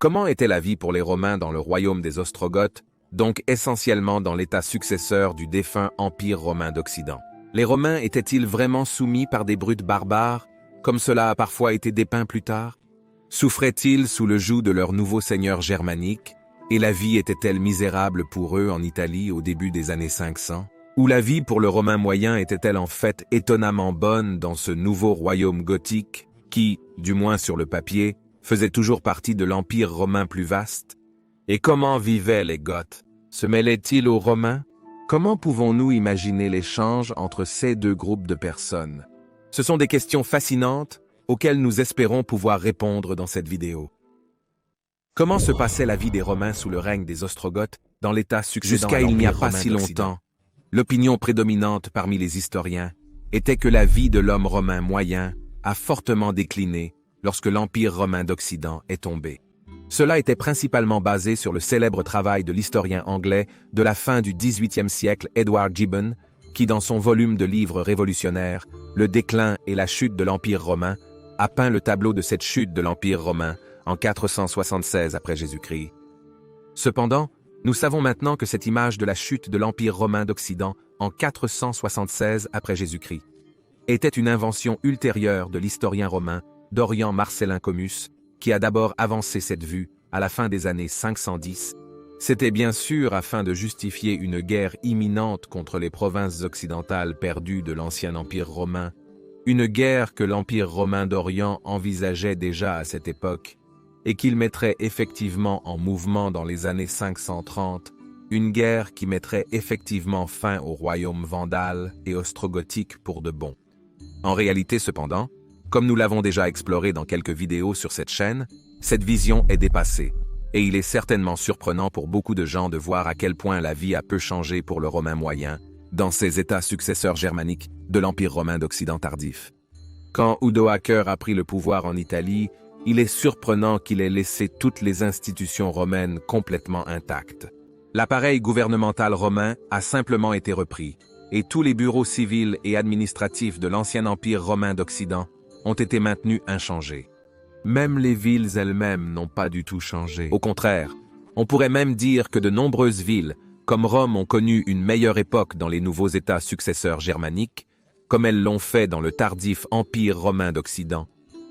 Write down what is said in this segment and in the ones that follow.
Comment était la vie pour les Romains dans le royaume des Ostrogoths, donc essentiellement dans l'état successeur du défunt Empire romain d'Occident? Les Romains étaient-ils vraiment soumis par des brutes barbares, comme cela a parfois été dépeint plus tard? Souffraient-ils sous le joug de leur nouveau seigneur germanique, et la vie était-elle misérable pour eux en Italie au début des années 500? Ou la vie pour le Romain moyen était-elle en fait étonnamment bonne dans ce nouveau royaume gothique qui, du moins sur le papier, faisait toujours partie de l'Empire romain plus vaste? Et comment vivaient les Goths? Se mêlaient-ils aux Romains? Comment pouvons-nous imaginer l'échange entre ces deux groupes de personnes? Ce sont des questions fascinantes auxquelles nous espérons pouvoir répondre dans cette vidéo. Comment se passait la vie des Romains sous le règne des Ostrogoths dans l'état succédant à l'Empire romain d'Occident? Jusqu'à il n'y a pas si longtemps, l'opinion prédominante parmi les historiens était que la vie de l'homme romain moyen a fortement décliné lorsque l'Empire romain d'Occident est tombé. Cela était principalement basé sur le célèbre travail de l'historien anglais de la fin du XVIIIe siècle Edward Gibbon, qui dans son volume de livres révolutionnaires, Le déclin et la chute de l'Empire romain, a peint le tableau de cette chute de l'Empire romain en 476 après Jésus-Christ. Cependant, nous savons maintenant que cette image de la chute de l'Empire romain d'Occident en 476 après Jésus-Christ était une invention ultérieure de l'historien romain Dorian Marcellin Comus, qui a d'abord avancé cette vue à la fin des années 510. C'était bien sûr afin de justifier une guerre imminente contre les provinces occidentales perdues de l'ancien Empire romain, une guerre que l'Empire romain d'Orient envisageait déjà à cette époque, et qu'il mettrait effectivement en mouvement dans les années 530, une guerre qui mettrait effectivement fin au royaume vandale et ostrogothique pour de bon. En réalité cependant, comme nous l'avons déjà exploré dans quelques vidéos sur cette chaîne, cette vision est dépassée, et il est certainement surprenant pour beaucoup de gens de voir à quel point la vie a peu changé pour le Romain moyen, dans ses états successeurs germaniques de l'Empire romain d'Occident tardif. Quand Odoacer a pris le pouvoir en Italie, il est surprenant qu'il ait laissé toutes les institutions romaines complètement intactes. L'appareil gouvernemental romain a simplement été repris, et tous les bureaux civils et administratifs de l'ancien Empire romain d'Occident ont été maintenus inchangés. Même les villes elles-mêmes n'ont pas du tout changé. Au contraire, on pourrait même dire que de nombreuses villes, comme Rome, ont connu une meilleure époque dans les nouveaux États successeurs germaniques, comme elles l'ont fait dans le tardif Empire romain d'Occident.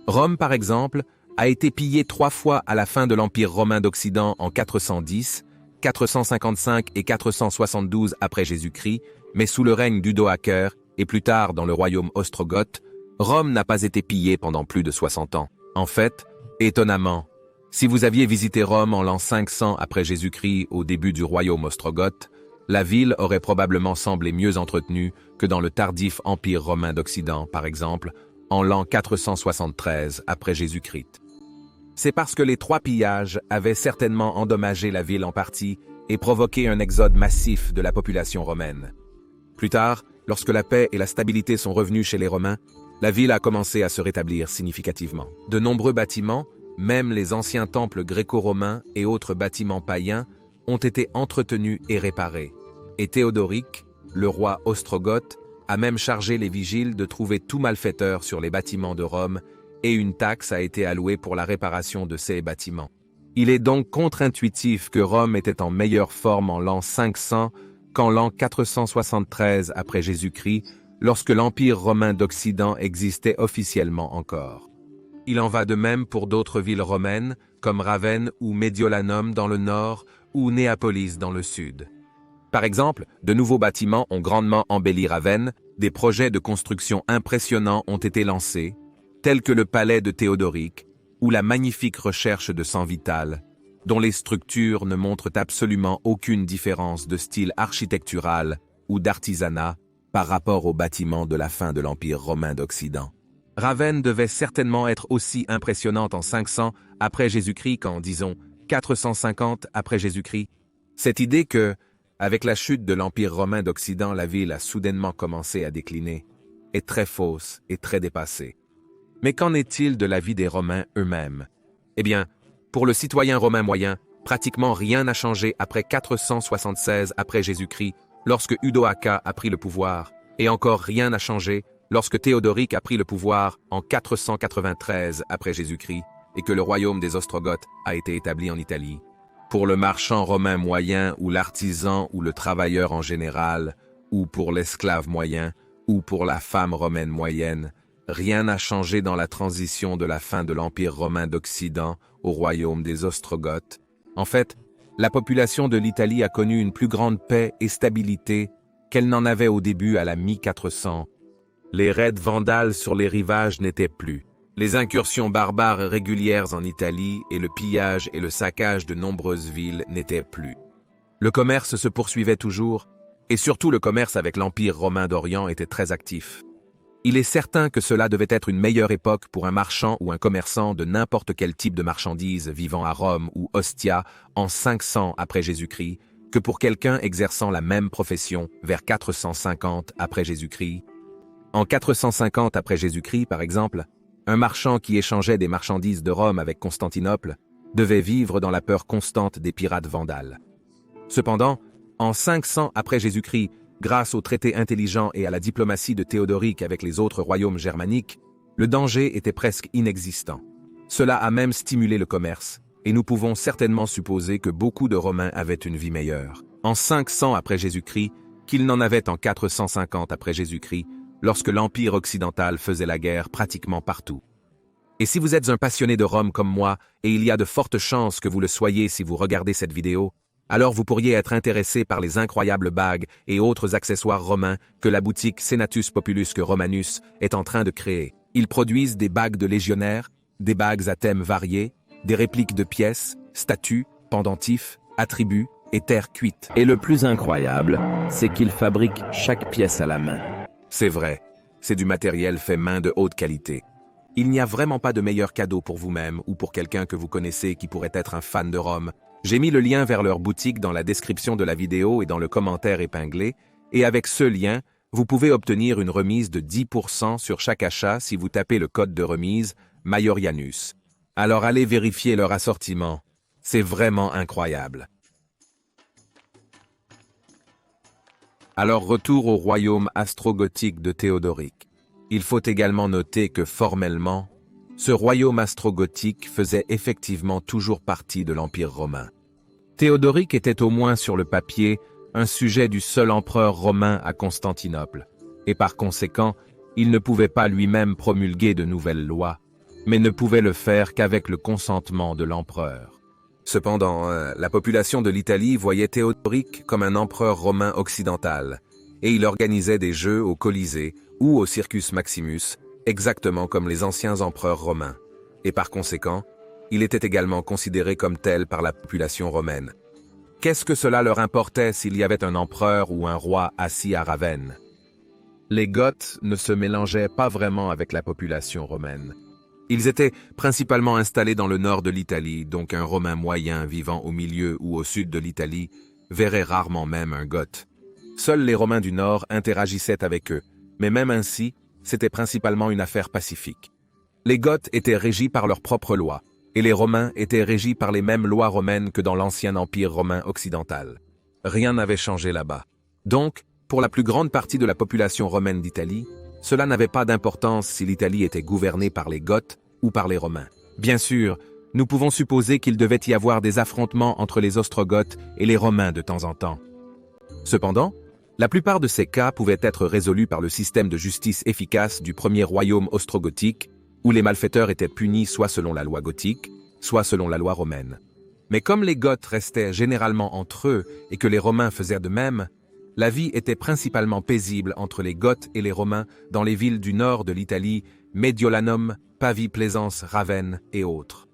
Rome, par exemple, a été pillée 3 fois à la fin de l'Empire romain d'Occident en 410, 455 et 472 après Jésus-Christ, mais sous le règne d'Odoacer et plus tard dans le royaume ostrogoth, Rome n'a pas été pillée pendant plus de 60 ans. En fait, étonnamment, si vous aviez visité Rome en l'an 500 après Jésus-Christ au début du royaume ostrogoth, la ville aurait probablement semblé mieux entretenue que dans le tardif Empire romain d'Occident, par exemple, en l'an 473 après Jésus-Christ. C'est parce que les 3 pillages avaient certainement endommagé la ville en partie et provoqué un exode massif de la population romaine. Plus tard, lorsque la paix et la stabilité sont revenues chez les Romains, la ville a commencé à se rétablir significativement. De nombreux bâtiments, même les anciens temples gréco-romains et autres bâtiments païens, ont été entretenus et réparés. Et Théodoric, le roi ostrogoth, a même chargé les vigiles de trouver tout malfaiteur sur les bâtiments de Rome et une taxe a été allouée pour la réparation de ces bâtiments. Il est donc contre-intuitif que Rome était en meilleure forme en l'an 500 qu'en l'an 473 après Jésus-Christ, lorsque l'Empire romain d'Occident existait officiellement encore. Il en va de même pour d'autres villes romaines, comme Ravenne ou Mediolanum dans le nord ou Néapolis dans le sud. Par exemple, de nouveaux bâtiments ont grandement embelli Ravenne, des projets de construction impressionnants ont été lancés, tels que le palais de Théodoric ou la magnifique recherche de sang vital, dont les structures ne montrent absolument aucune différence de style architectural ou d'artisanat par rapport aux bâtiments de la fin de l'Empire romain d'Occident. Ravenne devait certainement être aussi impressionnante en 500 après Jésus-Christ qu'en, disons, 450 après Jésus-Christ. Cette idée que, avec la chute de l'Empire romain d'Occident, la ville a soudainement commencé à décliner, est très fausse et très dépassée. Mais qu'en est-il de la vie des Romains eux-mêmes? Eh bien, pour le citoyen romain moyen, pratiquement rien n'a changé après 476 après Jésus-Christ, lorsque Odoacer a pris le pouvoir, et encore rien n'a changé lorsque Théodoric a pris le pouvoir en 493 après Jésus-Christ, et que le royaume des Ostrogoths a été établi en Italie. Pour le marchand romain moyen ou l'artisan ou le travailleur en général, ou pour l'esclave moyen, ou pour la femme romaine moyenne, rien n'a changé dans la transition de la fin de l'Empire romain d'Occident au royaume des Ostrogoths. En fait, la population de l'Italie a connu une plus grande paix et stabilité qu'elle n'en avait au début à la mi-400. Les raids vandales sur les rivages n'étaient plus. Les incursions barbares régulières en Italie et le pillage et le saccage de nombreuses villes n'étaient plus. Le commerce se poursuivait toujours, et surtout le commerce avec l'Empire romain d'Orient était très actif. Il est certain que cela devait être une meilleure époque pour un marchand ou un commerçant de n'importe quel type de marchandises vivant à Rome ou Ostia en 500 après Jésus-Christ que pour quelqu'un exerçant la même profession vers 450 après Jésus-Christ. En 450 après Jésus-Christ, par exemple, un marchand qui échangeait des marchandises de Rome avec Constantinople devait vivre dans la peur constante des pirates vandales. Cependant, en 500 après Jésus-Christ, grâce aux traités intelligents et à la diplomatie de Théodoric avec les autres royaumes germaniques, le danger était presque inexistant. Cela a même stimulé le commerce, et nous pouvons certainement supposer que beaucoup de Romains avaient une vie meilleure en 500 après Jésus-Christ qu'ils n'en avaient en 450 après Jésus-Christ, lorsque l'Empire occidental faisait la guerre pratiquement partout. Et si vous êtes un passionné de Rome comme moi, et il y a de fortes chances que vous le soyez si vous regardez cette vidéo, alors vous pourriez être intéressé par les incroyables bagues et autres accessoires romains que la boutique Senatus Populusque Romanus est en train de créer. Ils produisent des bagues de légionnaires, des bagues à thèmes variés, des répliques de pièces, statues, pendentifs, attributs et terre cuite. Et le plus incroyable, c'est qu'ils fabriquent chaque pièce à la main. C'est vrai, c'est du matériel fait main de haute qualité. Il n'y a vraiment pas de meilleur cadeau pour vous-même ou pour quelqu'un que vous connaissez qui pourrait être un fan de Rome. J'ai mis le lien vers leur boutique dans la description de la vidéo et dans le commentaire épinglé, et avec ce lien, vous pouvez obtenir une remise de 10% sur chaque achat si vous tapez le code de remise Maiorianus. Alors allez vérifier leur assortiment, c'est vraiment incroyable. Alors retour au royaume astrogothique de Théodoric. Il faut également noter que formellement, ce royaume astrogothique faisait effectivement toujours partie de l'Empire romain. Théodoric était au moins sur le papier un sujet du seul empereur romain à Constantinople, et par conséquent, il ne pouvait pas lui-même promulguer de nouvelles lois, mais ne pouvait le faire qu'avec le consentement de l'empereur. Cependant, la population de l'Italie voyait Théodoric comme un empereur romain occidental, et il organisait des jeux au Colisée ou au Circus Maximus, exactement comme les anciens empereurs romains. Et par conséquent, il était également considéré comme tel par la population romaine. Qu'est-ce que cela leur importait s'il y avait un empereur ou un roi assis à Ravenne? Les Goths ne se mélangeaient pas vraiment avec la population romaine. Ils étaient principalement installés dans le nord de l'Italie, donc un Romain moyen vivant au milieu ou au sud de l'Italie verrait rarement même un Goth. Seuls les Romains du nord interagissaient avec eux, mais même ainsi, c'était principalement une affaire pacifique. Les Goths étaient régis par leurs propres lois, et les Romains étaient régis par les mêmes lois romaines que dans l'ancien empire romain occidental. Rien n'avait changé là-bas. Donc, pour la plus grande partie de la population romaine d'Italie, cela n'avait pas d'importance si l'Italie était gouvernée par les Goths ou par les Romains. Bien sûr, nous pouvons supposer qu'il devait y avoir des affrontements entre les Ostrogoths et les Romains de temps en temps. Cependant, la plupart de ces cas pouvaient être résolus par le système de justice efficace du premier royaume ostrogothique, où les malfaiteurs étaient punis soit selon la loi gothique, soit selon la loi romaine. Mais comme les Goths restaient généralement entre eux et que les Romains faisaient de même, la vie était principalement paisible entre les Goths et les Romains dans les villes du nord de l'Italie, Mediolanum, Pavie, Plaisance, Ravenne et autres.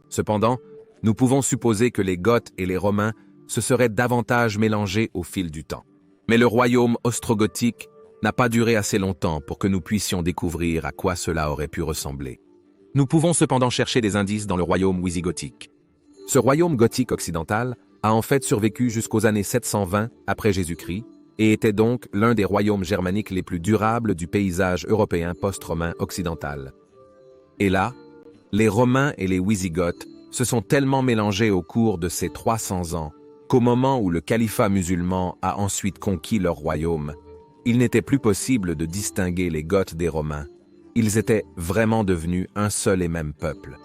Cependant, nous pouvons supposer que les Goths et les Romains se seraient davantage mélangés au fil du temps. Mais le royaume ostrogothique n'a pas duré assez longtemps pour que nous puissions découvrir à quoi cela aurait pu ressembler. Nous pouvons cependant chercher des indices dans le royaume wisigothique. Ce royaume gothique occidental a en fait survécu jusqu'aux années 720 après Jésus-Christ et était donc l'un des royaumes germaniques les plus durables du paysage européen post-romain occidental. Et là, les Romains et les Wisigoths se sont tellement mélangés au cours de ces 300 ans qu'au moment où le califat musulman a ensuite conquis leur royaume, il n'était plus possible de distinguer les Goths des Romains. Ils étaient vraiment devenus un seul et même peuple.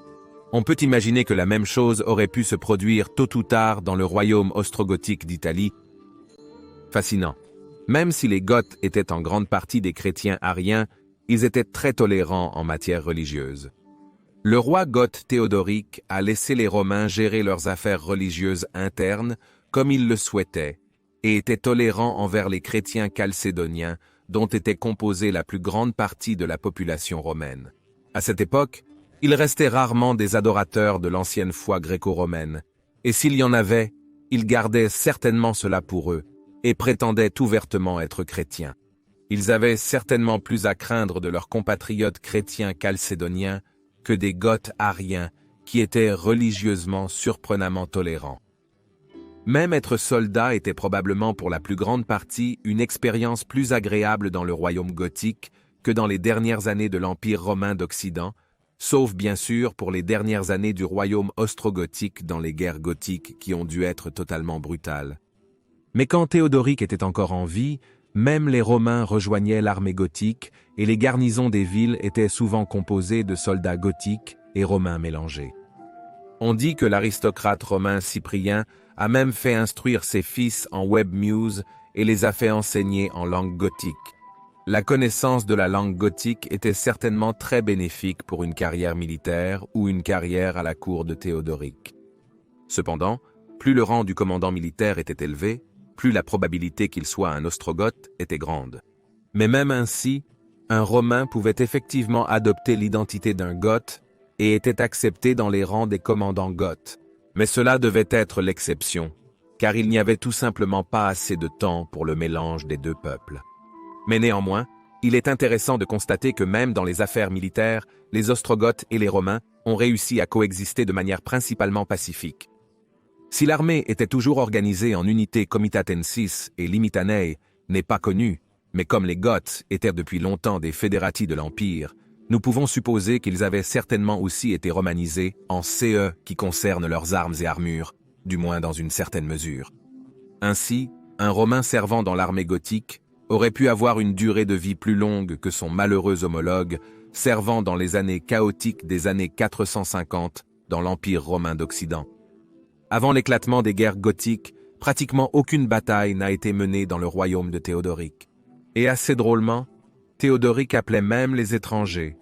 On peut imaginer que la même chose aurait pu se produire tôt ou tard dans le royaume ostrogothique d'Italie. Fascinant. Même si les Goths étaient en grande partie des chrétiens ariens, ils étaient très tolérants en matière religieuse. Le roi goth Théodoric a laissé les Romains gérer leurs affaires religieuses internes comme ils le souhaitaient et était tolérant envers les chrétiens chalcédoniens dont était composée la plus grande partie de la population romaine. À cette époque, il restait rarement des adorateurs de l'ancienne foi gréco-romaine, et s'il y en avait, ils gardaient certainement cela pour eux et prétendaient ouvertement être chrétiens. Ils avaient certainement plus à craindre de leurs compatriotes chrétiens chalcédoniens que des Goths ariens qui étaient religieusement surprenamment tolérants. Même être soldat était probablement pour la plus grande partie une expérience plus agréable dans le royaume gothique que dans les dernières années de l'Empire romain d'Occident, sauf bien sûr pour les dernières années du royaume ostrogothique dans les guerres gothiques qui ont dû être totalement brutales. Mais quand Théodoric était encore en vie, même les Romains rejoignaient l'armée gothique et les garnisons des villes étaient souvent composées de soldats gothiques et romains mélangés. On dit que l'aristocrate romain Cyprien a même fait instruire ses fils en web muse et les a fait enseigner en langue gothique. La connaissance de la langue gothique était certainement très bénéfique pour une carrière militaire ou une carrière à la cour de Théodoric. Cependant, plus le rang du commandant militaire était élevé, plus la probabilité qu'il soit un ostrogoth était grande. Mais même ainsi, un Romain pouvait effectivement adopter l'identité d'un Goth et était accepté dans les rangs des commandants goths. Mais cela devait être l'exception, car il n'y avait tout simplement pas assez de temps pour le mélange des deux peuples. Mais néanmoins, il est intéressant de constater que même dans les affaires militaires, les Ostrogoths et les Romains ont réussi à coexister de manière principalement pacifique. Si l'armée était toujours organisée en unités comitatensis et limitanei n'est pas connu, mais comme les Goths étaient depuis longtemps des fédérati de l'Empire, nous pouvons supposer qu'ils avaient certainement aussi été romanisés en CE qui concerne leurs armes et armures, du moins dans une certaine mesure. Ainsi, un Romain servant dans l'armée gothique aurait pu avoir une durée de vie plus longue que son malheureux homologue servant dans les années chaotiques des années 450 dans l'Empire romain d'Occident. Avant l'éclatement des guerres gothiques, pratiquement aucune bataille n'a été menée dans le royaume de Théodoric. Et assez drôlement, Théodoric appelait même les étrangers,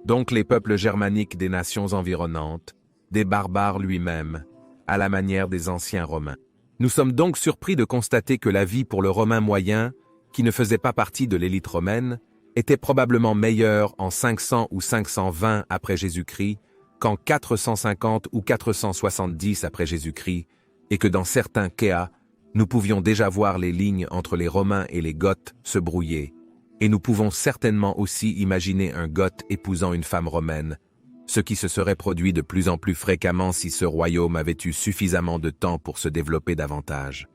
donc les peuples germaniques des nations environnantes, des barbares lui-même, à la manière des anciens Romains. Nous sommes donc surpris de constater que la vie pour le Romain moyen, qui ne faisait pas partie de l'élite romaine, était probablement meilleure en 500 ou 520 après Jésus-Christ qu'en 450 ou 470 après Jésus-Christ, et que dans certains cas, nous pouvions déjà voir les lignes entre les Romains et les Goths se brouiller, et nous pouvons certainement aussi imaginer un Goth épousant une femme romaine, ce qui se serait produit de plus en plus fréquemment si ce royaume avait eu suffisamment de temps pour se développer davantage.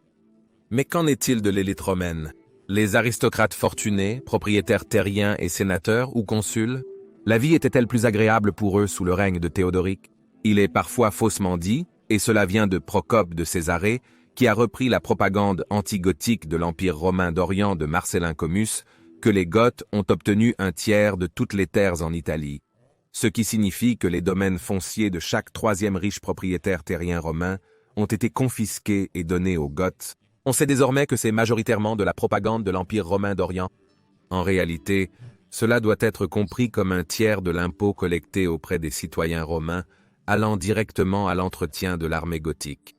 Mais qu'en est-il de l'élite romaine? Les aristocrates fortunés, propriétaires terriens et sénateurs ou consuls, la vie était-elle plus agréable pour eux sous le règne de Théodoric? Il est parfois faussement dit, et cela vient de Procope de Césarée, qui a repris la propagande anti-gothique de l'Empire romain d'Orient de Marcellin Comus, que les Goths ont obtenu un tiers de toutes les terres en Italie, ce qui signifie que les domaines fonciers de chaque troisième riche propriétaire terrien romain ont été confisqués et donnés aux Goths. On sait désormais que c'est majoritairement de la propagande de l'Empire romain d'Orient. En réalité, cela doit être compris comme un tiers de l'impôt collecté auprès des citoyens romains allant directement à l'entretien de l'armée gothique.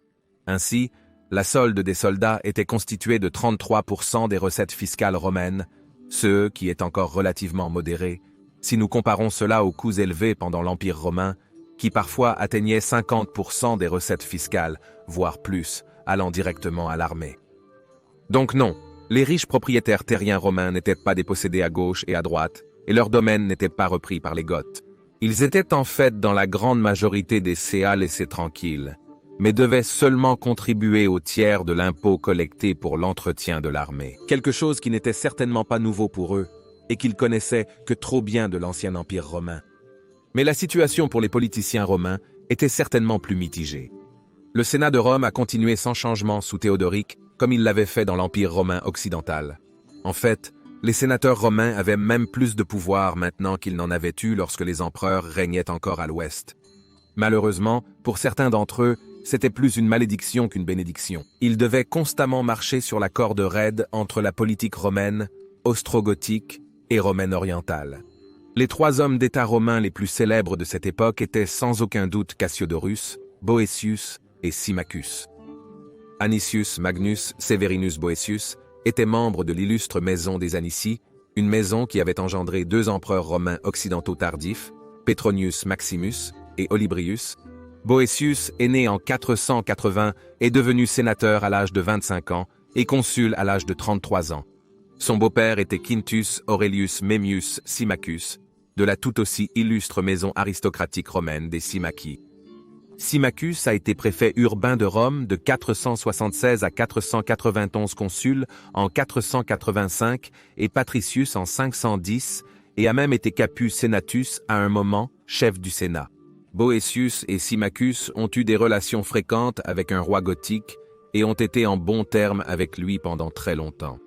Ainsi, la solde des soldats était constituée de 33% des recettes fiscales romaines, ce qui est encore relativement modéré, si nous comparons cela aux coûts élevés pendant l'Empire romain, qui parfois atteignaient 50% des recettes fiscales, voire plus, allant directement à l'armée. Donc non, les riches propriétaires terriens romains n'étaient pas dépossédés à gauche et à droite, et leurs domaines n'étaient pas repris par les Goths. Ils étaient en fait dans la grande majorité des CA laissés tranquilles, mais devaient seulement contribuer au tiers de l'impôt collecté pour l'entretien de l'armée. Quelque chose qui n'était certainement pas nouveau pour eux, et qu'ils connaissaient que trop bien de l'ancien empire romain. Mais la situation pour les politiciens romains était certainement plus mitigée. Le Sénat de Rome a continué sans changement sous Théodoric, comme il l'avait fait dans l'Empire romain occidental. En fait, les sénateurs romains avaient même plus de pouvoir maintenant qu'ils n'en avaient eu lorsque les empereurs régnaient encore à l'ouest. Malheureusement, pour certains d'entre eux, c'était plus une malédiction qu'une bénédiction. Ils devaient constamment marcher sur la corde raide entre la politique romaine, ostrogothique et romaine orientale. Les 3 hommes d'État romains les plus célèbres de cette époque étaient sans aucun doute Cassiodorus, Boëtius et Symmachus. Anicius Magnus Severinus Boëtius était membre de l'illustre maison des Anici, une maison qui avait engendré 2 empereurs romains occidentaux tardifs, Petronius Maximus et Olybrius. Boëtius est né en 480 et devenu sénateur à l'âge de 25 ans et consul à l'âge de 33 ans. Son beau-père était Quintus Aurelius Memmius Symmachus, de la tout aussi illustre maison aristocratique romaine des Symmachi. Symmachus a été préfet urbain de Rome de 476 à 491 consul en 485 et patricius en 510 et a même été capus senatus à un moment, chef du Sénat. Boëtius et Symmachus ont eu des relations fréquentes avec un roi gothique et ont été en bons termes avec lui pendant très longtemps.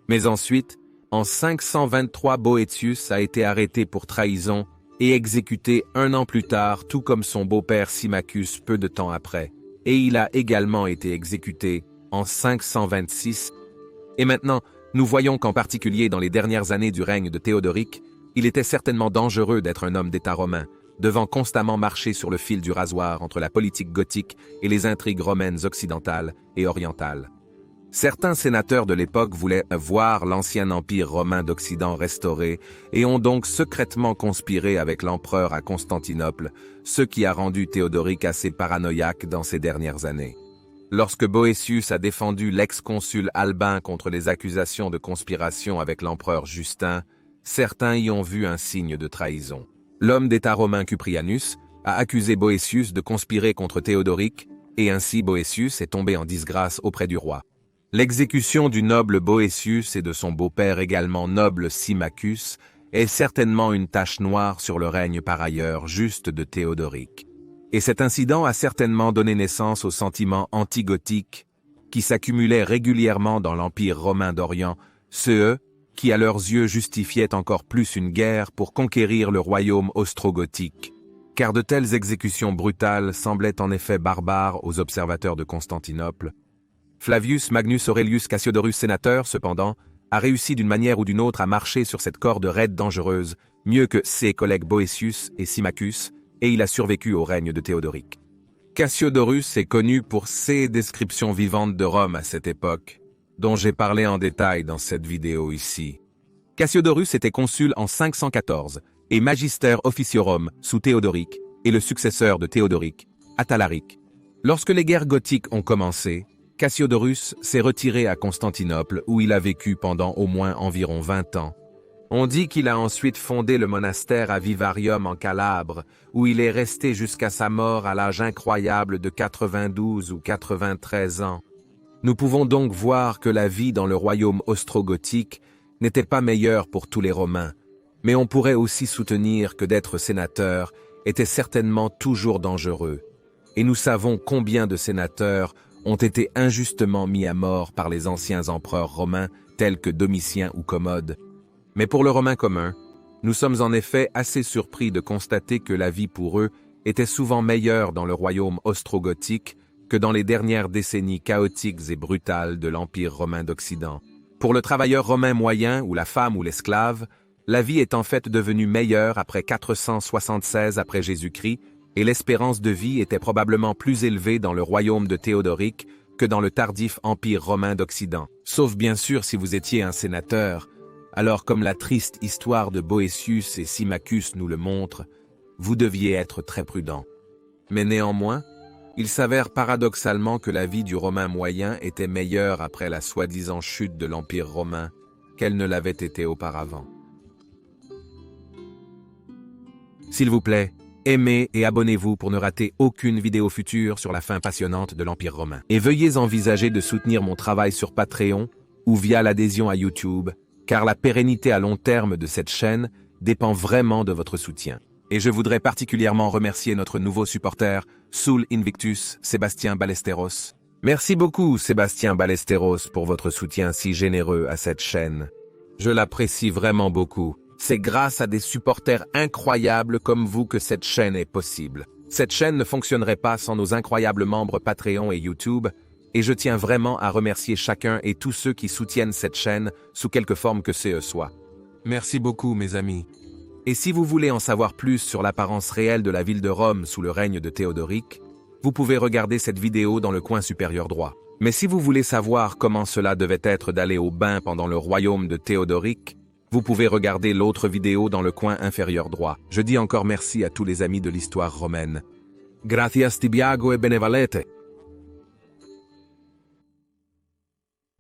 Mais ensuite, en 523, Boëtius a été arrêté pour trahison et exécuté 1 an plus tard, tout comme son beau-père Symmachus peu de temps après, et il a également été exécuté en 526. Et maintenant, nous voyons qu'en particulier dans les dernières années du règne de Théodoric, il était certainement dangereux d'être un homme d'État romain, devant constamment marcher sur le fil du rasoir entre la politique gothique et les intrigues romaines occidentales et orientales. Certains sénateurs de l'époque voulaient voir l'ancien empire romain d'Occident restauré et ont donc secrètement conspiré avec l'empereur à Constantinople, ce qui a rendu Théodoric assez paranoïaque dans ces dernières années. Lorsque Boëtius a défendu l'ex-consul Albin contre les accusations de conspiration avec l'empereur Justin, certains y ont vu un signe de trahison. L'homme d'État romain Cuprianus a accusé Boëtius de conspirer contre Théodoric, et ainsi Boëtius est tombé en disgrâce auprès du roi. L'exécution du noble Boëtius et de son beau-père également noble Symmachus est certainement une tache noire sur le règne par ailleurs juste de Théodoric. Et cet incident a certainement donné naissance aux sentiments anti-gothiques qui s'accumulaient régulièrement dans l'Empire romain d'Orient, ceux qui à leurs yeux justifiaient encore plus une guerre pour conquérir le royaume ostrogothique. Car de telles exécutions brutales semblaient en effet barbares aux observateurs de Constantinople. Flavius Magnus Aurelius Cassiodorus sénateur, cependant, a réussi d'une manière ou d'une autre à marcher sur cette corde raide dangereuse, mieux que ses collègues Boëtius et Symmachus, et il a survécu au règne de Théodoric. Cassiodorus est connu pour ses descriptions vivantes de Rome à cette époque, dont j'ai parlé en détail dans cette vidéo ici. Cassiodorus était consul en 514 et magister officiorum sous Théodoric et le successeur de Théodoric, Athalaric. Lorsque les guerres gothiques ont commencé, Cassiodorus s'est retiré à Constantinople où il a vécu pendant au moins environ 20 ans. On dit qu'il a ensuite fondé le monastère à Vivarium en Calabre, où il est resté jusqu'à sa mort à l'âge incroyable de 92 ou 93 ans. Nous pouvons donc voir que la vie dans le royaume ostrogothique n'était pas meilleure pour tous les Romains, mais on pourrait aussi soutenir que d'être sénateur était certainement toujours dangereux. Et nous savons combien de sénateurs ont été injustement mis à mort par les anciens empereurs romains tels que Domitien ou Commode. Mais pour le Romain commun, nous sommes en effet assez surpris de constater que la vie pour eux était souvent meilleure dans le royaume ostrogothique que dans les dernières décennies chaotiques et brutales de l'Empire romain d'Occident. Pour le travailleur romain moyen ou la femme ou l'esclave, la vie est en fait devenue meilleure après 476 après Jésus-Christ, et l'espérance de vie était probablement plus élevée dans le royaume de Théodoric que dans le tardif empire romain d'Occident. Sauf bien sûr si vous étiez un sénateur, alors comme la triste histoire de Boëtius et Symmachus nous le montre, vous deviez être très prudent. Mais néanmoins, il s'avère paradoxalement que la vie du Romain moyen était meilleure après la soi-disant chute de l'Empire romain qu'elle ne l'avait été auparavant. S'il vous plaît, aimez et abonnez-vous pour ne rater aucune vidéo future sur la fin passionnante de l'Empire romain. Et veuillez envisager de soutenir mon travail sur Patreon ou via l'adhésion à YouTube, car la pérennité à long terme de cette chaîne dépend vraiment de votre soutien. Et je voudrais particulièrement remercier notre nouveau supporter, Sul Invictus, Sébastien Ballesteros. Merci beaucoup, Sébastien Ballesteros, pour votre soutien si généreux à cette chaîne. Je l'apprécie vraiment beaucoup. C'est grâce à des supporters incroyables comme vous que cette chaîne est possible. Cette chaîne ne fonctionnerait pas sans nos incroyables membres Patreon et YouTube, et je tiens vraiment à remercier chacun et tous ceux qui soutiennent cette chaîne sous quelque forme que ce soit. Merci beaucoup, mes amis. Et si vous voulez en savoir plus sur l'apparence réelle de la ville de Rome sous le règne de Théodoric, vous pouvez regarder cette vidéo dans le coin supérieur droit. Mais si vous voulez savoir comment cela devait être d'aller au bain pendant le royaume de Théodoric, vous pouvez regarder l'autre vidéo dans le coin inférieur droit. Je dis encore merci à tous les amis de l'histoire romaine. Gracias Tibiago et Benevalete.